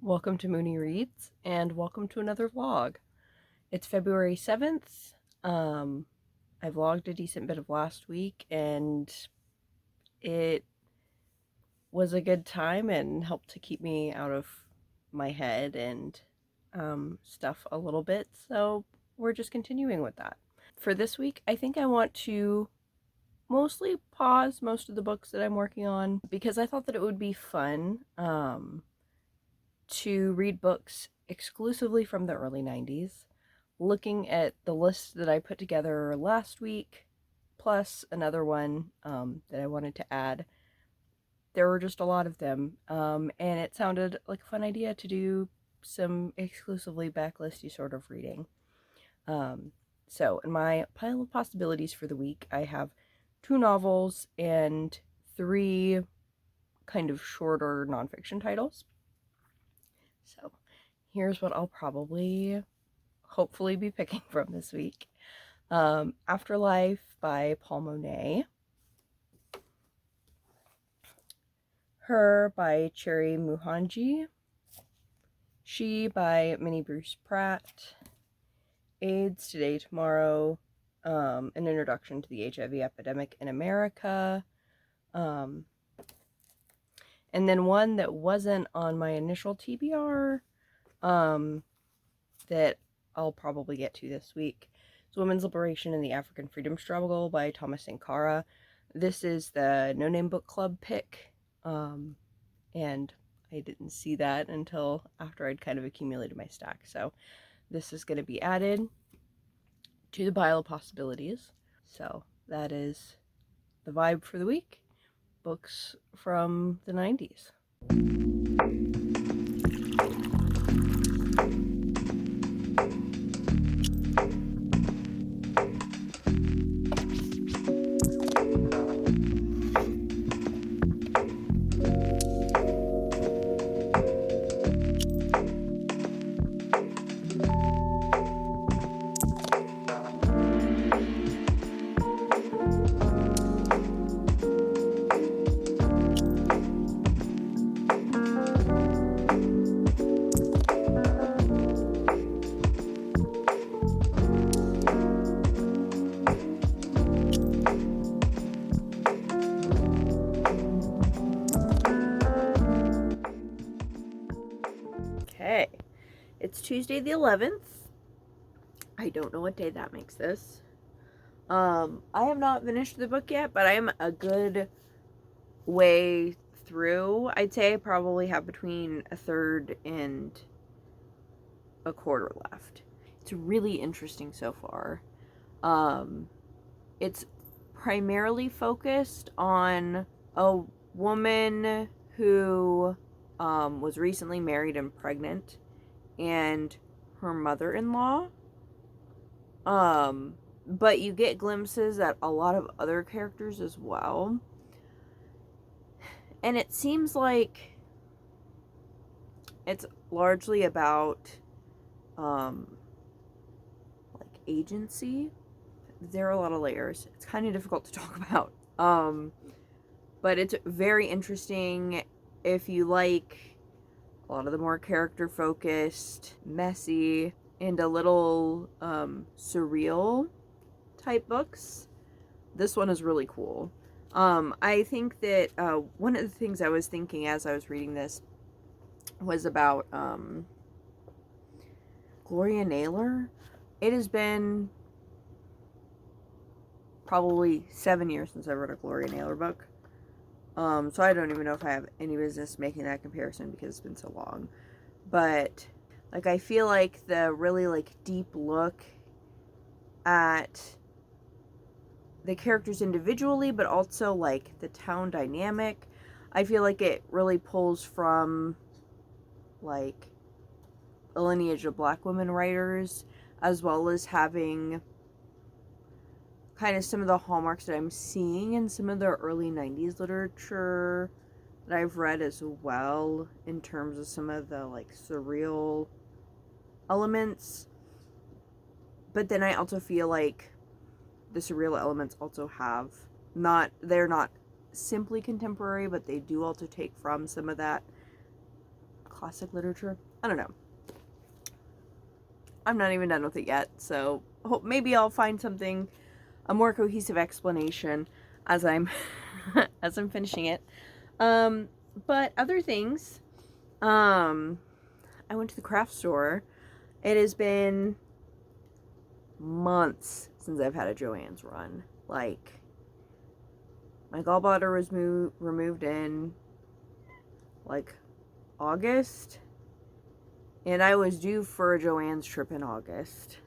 Welcome to Mooney Reads, and welcome to another vlog. It's February 7th. I vlogged a decent bit of last week, and it was a good time and helped to keep me out of my head and stuff a little bit, so we're just continuing with that. For this week, I think I want to mostly pause most of the books that I'm working on because I thought that it would be fun to read books exclusively from the early 90s, looking at the list that I put together last week, plus another one that I wanted to add. There were just a lot of them, and it sounded like a fun idea to do some exclusively backlisty sort of reading. So in my pile of possibilities for the week, I have 2 novels and 3 kind of shorter nonfiction titles. So here's what I'll hopefully be picking from this week. Afterlife by Paul Monet. Her by Cherry Muhanji. She by Minnie Bruce Pratt. AIDS Today Tomorrow. An introduction to the HIV epidemic in America. And then one that wasn't on my initial TBR, that I'll probably get to this week. It's Women's Liberation in the African Freedom Struggle by Thomas Sankara. This is the No Name Book Club pick, and I didn't see that until after I'd kind of accumulated my stack. So this is going to be added to the pile of possibilities. So that is the vibe for the week. Books from the 90s. Okay, it's Tuesday the 11th. I don't know what day that makes this. I have not finished the book yet, but I am a good way through. I'd say I probably have between a third and a quarter left. It's really interesting so far. It's primarily focused on a woman who was recently married and pregnant, and her mother-in-law. But you get glimpses at a lot of other characters as well. And it seems like it's largely about like agency. There are a lot of layers. It's kind of difficult to talk about. But it's very interesting if you like a lot of the more character-focused, messy, and a little surreal type books. This one is really cool. I think that one of the things I was thinking as I was reading this was about Gloria Naylor. It has been probably 7 years since I read a Gloria Naylor book. So I don't even know if I have any business making that comparison because it's been so long. But like, I feel like the really like deep look at the characters individually, but also like the town dynamic, I feel like it really pulls from like a lineage of Black women writers, as well as having kind of some of the hallmarks that I'm seeing in some of the early 90s literature that I've read as well, in terms of some of the like surreal elements. But then I also feel like the surreal elements also have they're not simply contemporary, but they do also take from some of that classic literature. I don't know. I'm not even done with it yet, so maybe I'll find something, a more cohesive explanation as I'm as I'm finishing it. But other things, I went to the craft store. It has been months since I've had a Joann's run. Like, my gallbladder was removed in like August, and I was due for a Joann's trip in August.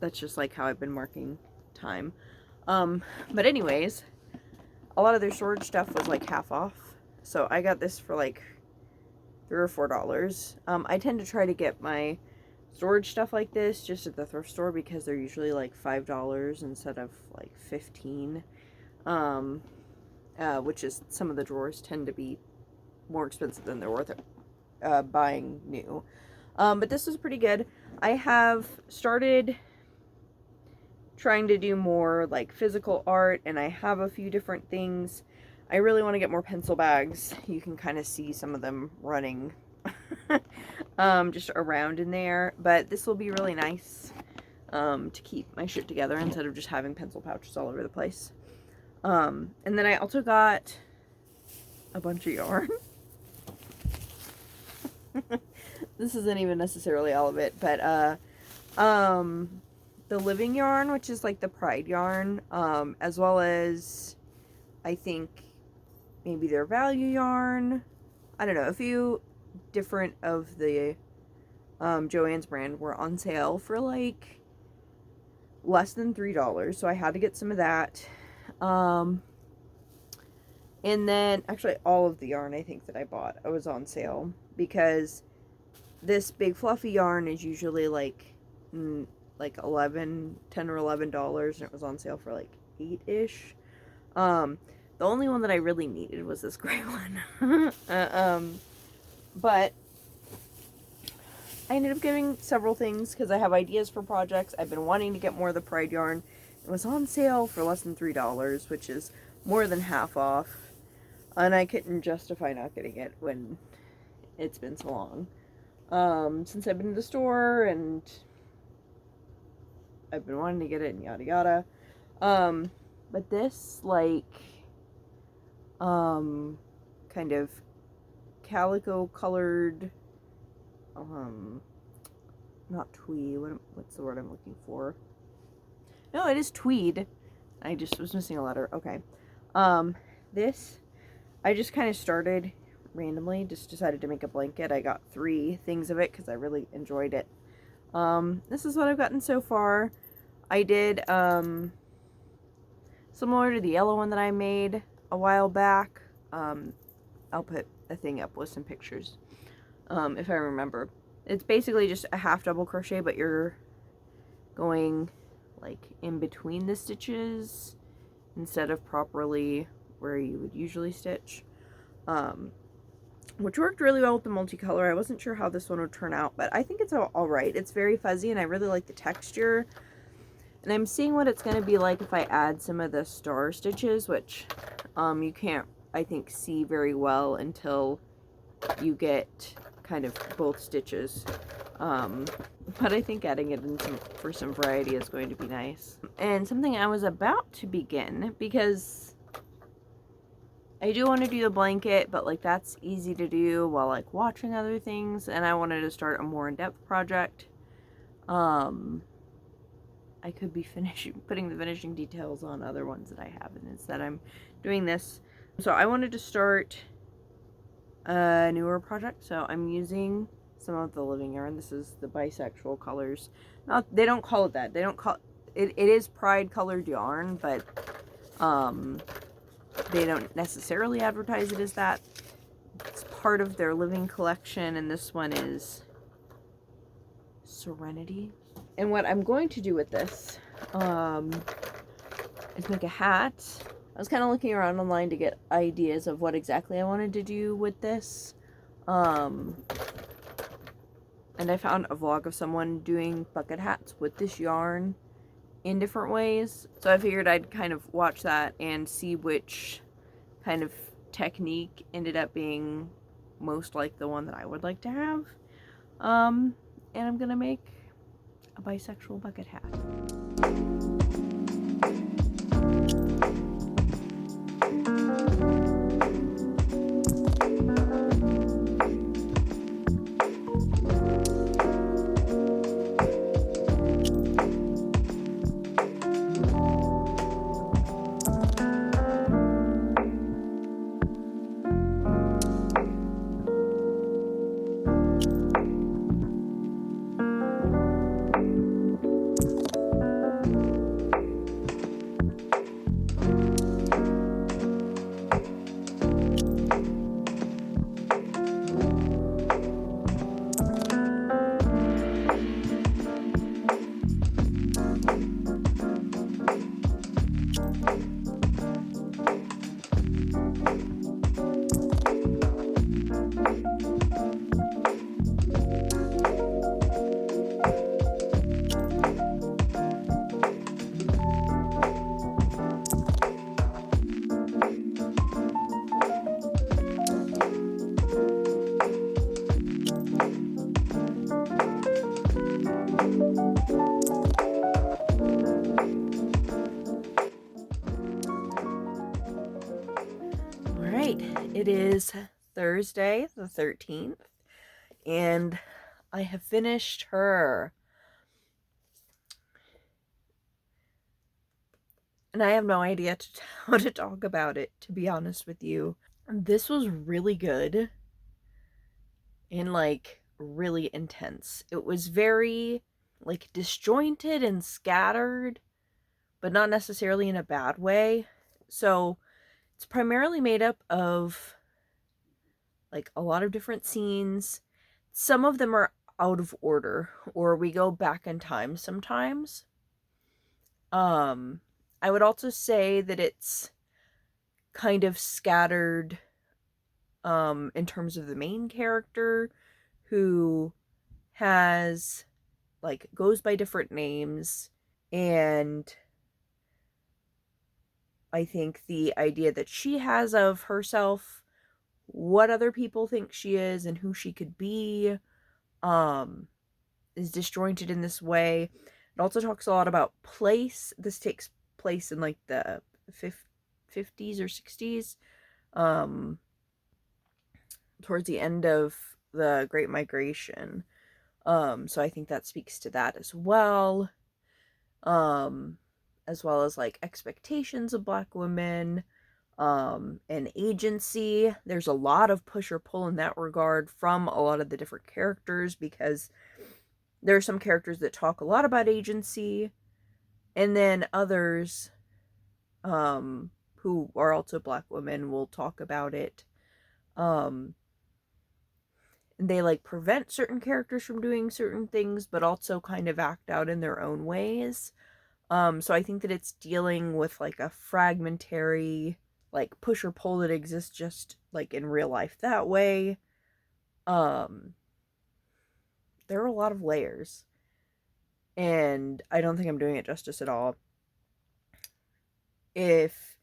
That's just like how I've been marking time. But anyways, a lot of their storage stuff was like half off, so I got this for like $3 or $4. I tend to try to get my storage stuff like this just at the thrift store because they're usually like $5 instead of like $15. Which is, some of the drawers tend to be more expensive than they're worth buying new. But this is pretty good. I have started trying to do more like physical art, and I have a few different things. I really want to get more pencil bags. You can kind of see some of them running just around in there, but this will be really nice to keep my shit together instead of just having pencil pouches all over the place. And then I also got a bunch of yarn. This isn't even necessarily all of it, but the living yarn, which is like the pride yarn, as well as I think maybe their value yarn. I don't know, a few different of the Joann's brand were on sale for like less than $3, so I had to get some of that. And then actually all of the yarn I think that I bought was on sale, because this big fluffy yarn is usually like $10 or $11, and it was on sale for like $8-ish. The only one that I really needed was this gray one. But I ended up getting several things because I have ideas for projects. I've been wanting to get more of the pride yarn. It was on sale for less than $3, which is more than half off. And I couldn't justify not getting it when it's been so long. Since I've been to the store, and I've been wanting to get it, and yada yada. But this, like, kind of calico colored, not tweed, what's the word I'm looking for? No, it is tweed. I just was missing a letter. Okay. This, I just kind of started randomly, just decided to make a blanket. I got 3 things of it because I really enjoyed it. This is what I've gotten so far. I did, similar to the yellow one that I made a while back. I'll put a thing up with some pictures, if I remember. It's basically just a half double crochet, but you're going like in between the stitches instead of properly where you would usually stitch, which worked really well with the multicolor. I wasn't sure how this one would turn out, but I think it's all right. It's very fuzzy, and I really like the texture. And I'm seeing what it's going to be like if I add some of the star stitches, which you can't, I think, see very well until you get kind of both stitches. But I think adding it in for some variety is going to be nice. And something I was about to begin, because I do want to do the blanket, but like that's easy to do while like watching other things, and I wanted to start a more in-depth project. I could be putting the finishing details on other ones that I have, and instead I'm doing this. So I wanted to start a newer project, so I'm using some of the living yarn. This is the bisexual colors. They don't call it that. They don't call it. It is pride colored yarn, but they don't necessarily advertise it as that. It's part of their living collection, and this one is Serenity. And what I'm going to do with this is make a hat. I was kind of looking around online to get ideas of what exactly I wanted to do with this. And I found a vlog of someone doing bucket hats with this yarn in different ways. So I figured I'd kind of watch that and see which kind of technique ended up being most like the one that I would like to have. And I'm gonna make a bisexual bucket hat. It is Thursday the 13th, and I have finished her. And I have no idea how to talk about it, to be honest with you. This was really good and, like, really intense. It was very, like, disjointed and scattered, but not necessarily in a bad way. So it's primarily made up of, like, a lot of different scenes. Some of them are out of order, or we go back in time sometimes. I would also say that it's kind of scattered in terms of the main character, who has, like, goes by different names, and I think the idea that she has of herself, what other people think she is and who she could be, is disjointed in this way. It also talks a lot about place. This takes place in, like, the 50s or 60s, towards the end of the Great Migration. So I think that speaks to that as well. As well as, like, expectations of Black women, and agency. There's a lot of push or pull in that regard from a lot of the different characters, because there are some characters that talk a lot about agency, and then others, who are also Black women, will talk about it. And they, like, prevent certain characters from doing certain things, but also kind of act out in their own ways. So I think that it's dealing with, like, a fragmentary, like, push or pull that exists just, like, in real life that way. There are a lot of layers, and I don't think I'm doing it justice at all. If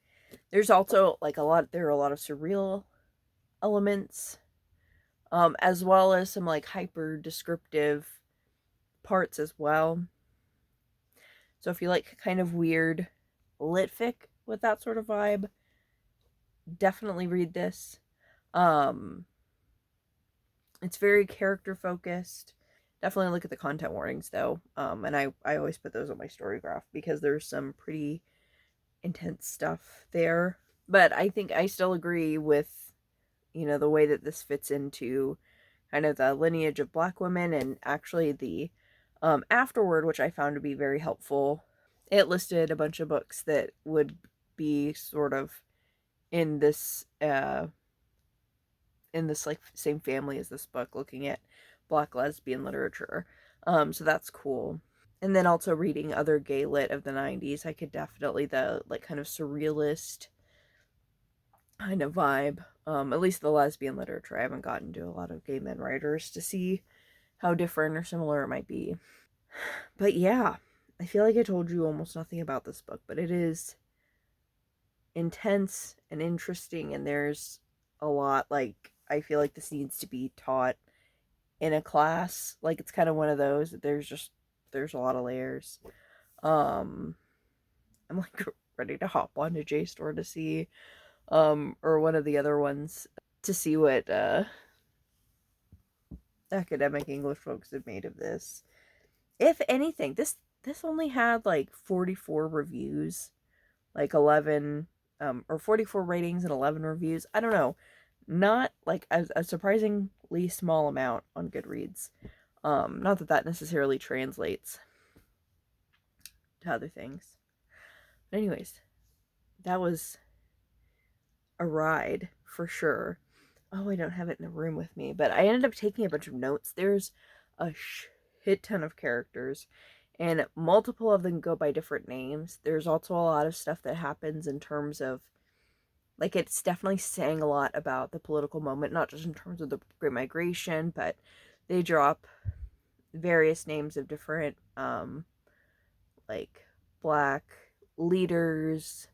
there's also, like, there are a lot of surreal elements, as well as some, like, hyper descriptive parts as well. So if you like kind of weird lit fic with that sort of vibe, definitely read this. It's very character focused. Definitely look at the content warnings, though. And I always put those on my story graph, because there's some pretty intense stuff there. But I think I still agree with, the way that this fits into kind of the lineage of Black women, and actually the afterword, which I found to be very helpful. It listed a bunch of books that would be sort of in this like same family as this book, looking at Black lesbian literature. So that's cool. And then also reading other gay lit of the 90s, I could definitely, the, like, kind of surrealist kind of vibe, at least the lesbian literature. I haven't gotten to a lot of gay men writers to see how different or similar it might be. But yeah, I feel like I told you almost nothing about this book, but it is intense and interesting, and there's a lot, like, I feel like this needs to be taught in a class. Like, it's kind of one of those that there's a lot of layers. I'm like ready to hop onto JSTOR to see, or one of the other ones to see what academic English folks have made of this. If anything, this only had like 44 reviews, like 11 or 44 ratings and 11 reviews. I don't know. Not like a surprisingly small amount on Goodreads. Not that that necessarily translates to other things. But anyways, that was a ride for sure. Oh, I don't have it in the room with me, but I ended up taking a bunch of notes. There's a shit ton of characters, and multiple of them go by different names. There's also a lot of stuff that happens in terms of, like, it's definitely saying a lot about the political moment, not just in terms of the Great Migration, but they drop various names of different, like, black leaders,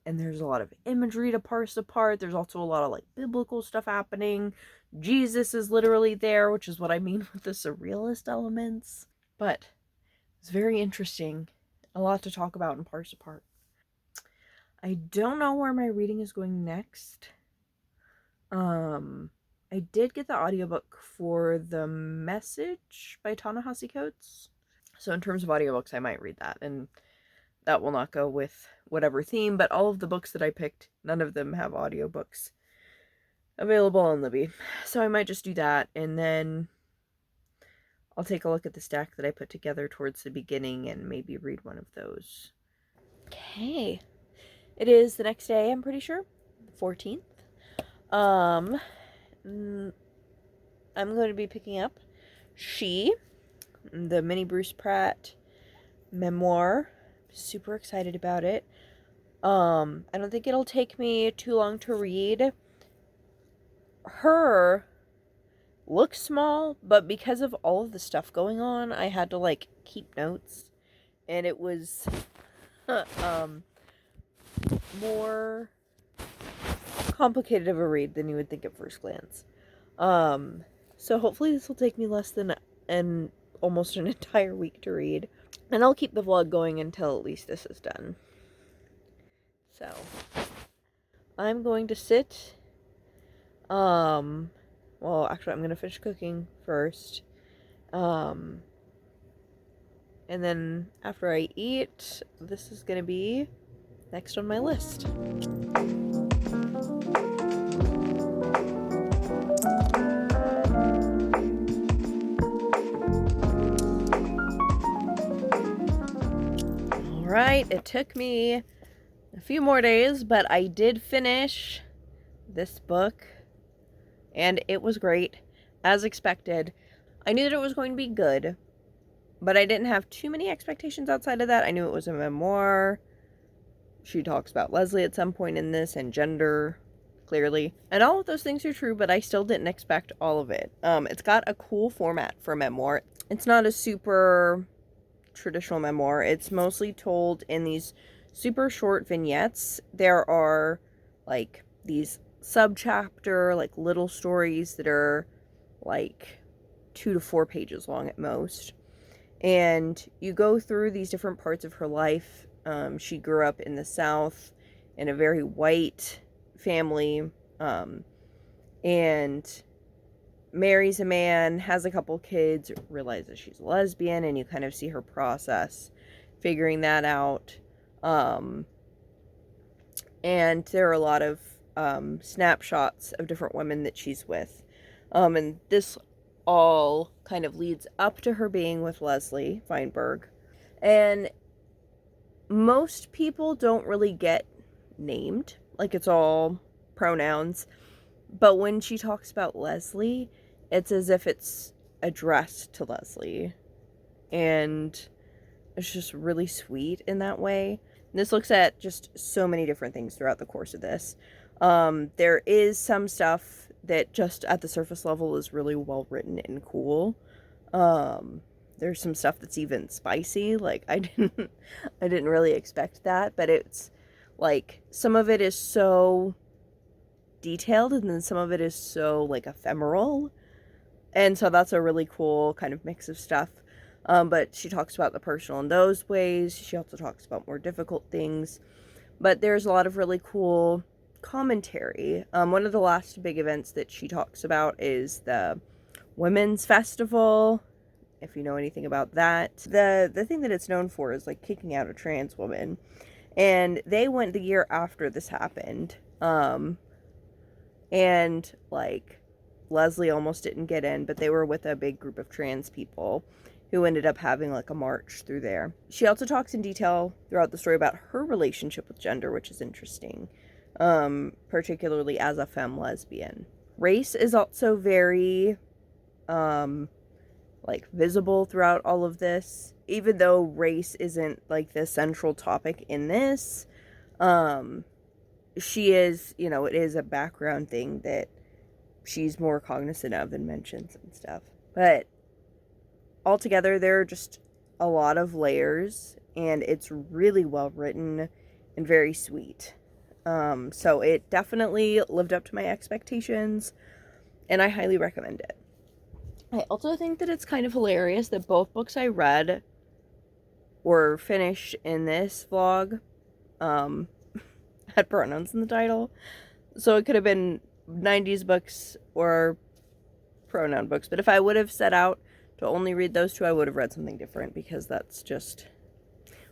and there's a lot of imagery to parse apart. There's also a lot of, like, biblical stuff happening. Jesus is literally there, which is what I mean with the surrealist elements. But it's very interesting. A lot to talk about and parse apart. I don't know where my reading is going next. I did get the audiobook for The Message by Ta-Nehisi Coates. So in terms of audiobooks, I might read that, and that will not go with whatever theme, but all of the books that I picked, none of them have audiobooks available on Libby. So I might just do that, and then I'll take a look at the stack that I put together towards the beginning and maybe read one of those. Okay. It is the next day, I'm pretty sure. The 14th. I'm going to be picking up She, the Minnie Bruce Pratt memoir. Super excited about it. I don't think it'll take me too long to read. Her looks small, but because of all of the stuff going on, I had to, like, keep notes. And it was more complicated of a read than you would think at first glance. So hopefully this will take me less than almost an entire week to read. And I'll keep the vlog going until at least this is done. So I'm going to sit. Well, actually, I'm going to finish cooking first. And then after I eat, this is going to be next on my list. Alright, it took me a few more days, but I did finish this book, and it was great, as expected. I knew that it was going to be good, but I didn't have too many expectations outside of that. I knew it was a memoir. She talks about Leslie at some point in this, and gender, clearly. And all of those things are true, but I still didn't expect all of it. It's got a cool format for a memoir. It's not a super traditional memoir. It's mostly told in these super short vignettes. There are, like, these sub-chapter, like, little stories that are, like, 2 to 4 pages long at most. And you go through these different parts of her life. She grew up in the South in a very white family, and marries a man, has a couple kids, realizes she's a lesbian, and you kind of see her process figuring that out. And there are a lot of snapshots of different women that she's with. And this all kind of leads up to her being with Leslie Feinberg. And most people don't really get named. Like, it's all pronouns. But when she talks about Leslie, it's as if it's addressed to Leslie. And it's just really sweet in that way. And this looks at just so many different things throughout the course of this. There is some stuff that just at the surface level is really well written and cool. There's some stuff that's even spicy. Like, I didn't really expect that, but it's like some of it is so detailed, and then some of it is so like ephemeral. And so that's a really cool kind of mix of stuff. But she talks about the personal in those ways. She also talks about more difficult things. But there's a lot of really cool commentary. One of the last big events that she talks about is the Women's Festival, if you know anything about that. The thing that it's known for is like kicking out a trans woman. And they went the year after this happened. And like Leslie almost didn't get in, but they were with a big group of trans people who ended up having like a march through there. She also talks in detail throughout the story about her relationship with gender, which is interesting, particularly as a femme lesbian. Race is also very like visible throughout all of this, even though race isn't like the central topic in this. She is, you know, it is a background thing that she's more cognizant of and mentions and stuff. But altogether, there are just a lot of layers, and it's really well written and very sweet. So it definitely lived up to my expectations, and I highly recommend it. I also think that it's kind of hilarious that both books I read were finished in this vlog had pronouns in the title. So it could have been 90s books or pronoun books. But if I would have set out to only read those two, I would have read something different, because that's just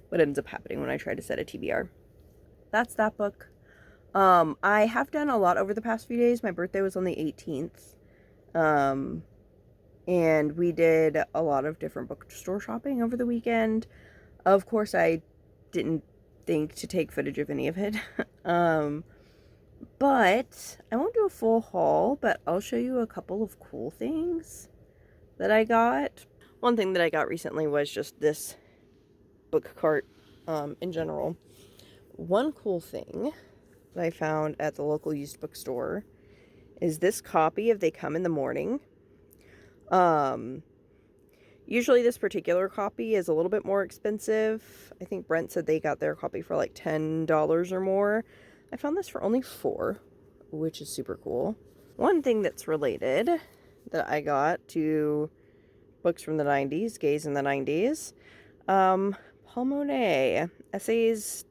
what ends up happening when I try to set a TBR. That's that book. I have done a lot over the past few days. My birthday was on the 18th. And we did a lot of different bookstore shopping over the weekend. Of course, I didn't think to take footage of any of it. But I won't do a full haul, but I'll show you a couple of cool things that I got. One thing that I got recently was just this book cart in general. One cool thing that I found at the local used bookstore is this copy of They Come in the Morning. Usually this particular copy is a little bit more expensive. I think Brent said they got their copy for like $10 or more. I found this for only $4, which is super cool. One thing that's related that I got to books from the 90s, gays in the 90s, Paul Monet, essays,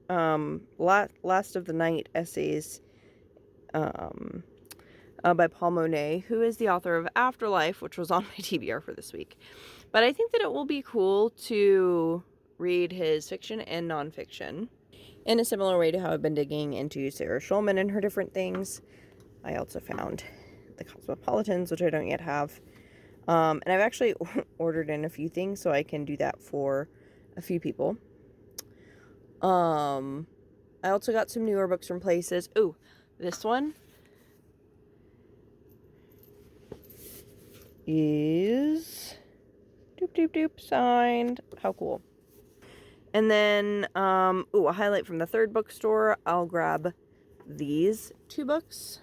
Last of the Night essays, by Paul Monet, who is the author of Afterlife, which was on my TBR for this week. But I think that it will be cool to read his fiction and nonfiction in a similar way to how I've been digging into Sarah Schulman and her different things. I also found the Cosmopolitans, which I don't yet have. And I've actually ordered in a few things, so I can do that for a few people. I also got some newer books from places. Ooh, this one is signed. How cool. And then a highlight from the third bookstore. I'll grab these two books.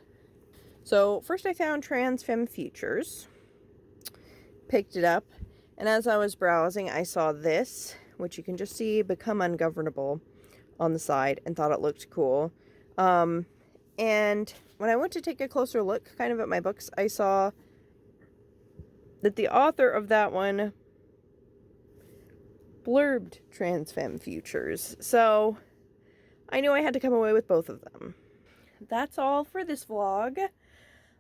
So first I found Trans Femme Futures, picked it up, and as I was browsing I saw this, which you can just see, Become Ungovernable, on the side, and thought it looked cool. And when I went to take a closer look kind of at my books, I saw that the author of that one blurbed Trans Femme Futures. So I knew I had to come away with both of them. That's all for this vlog.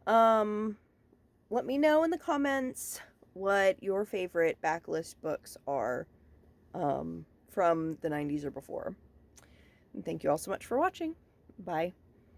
Let me know in the comments what your favorite backlist books are from the 90s or before. And thank you all so much for watching. Bye.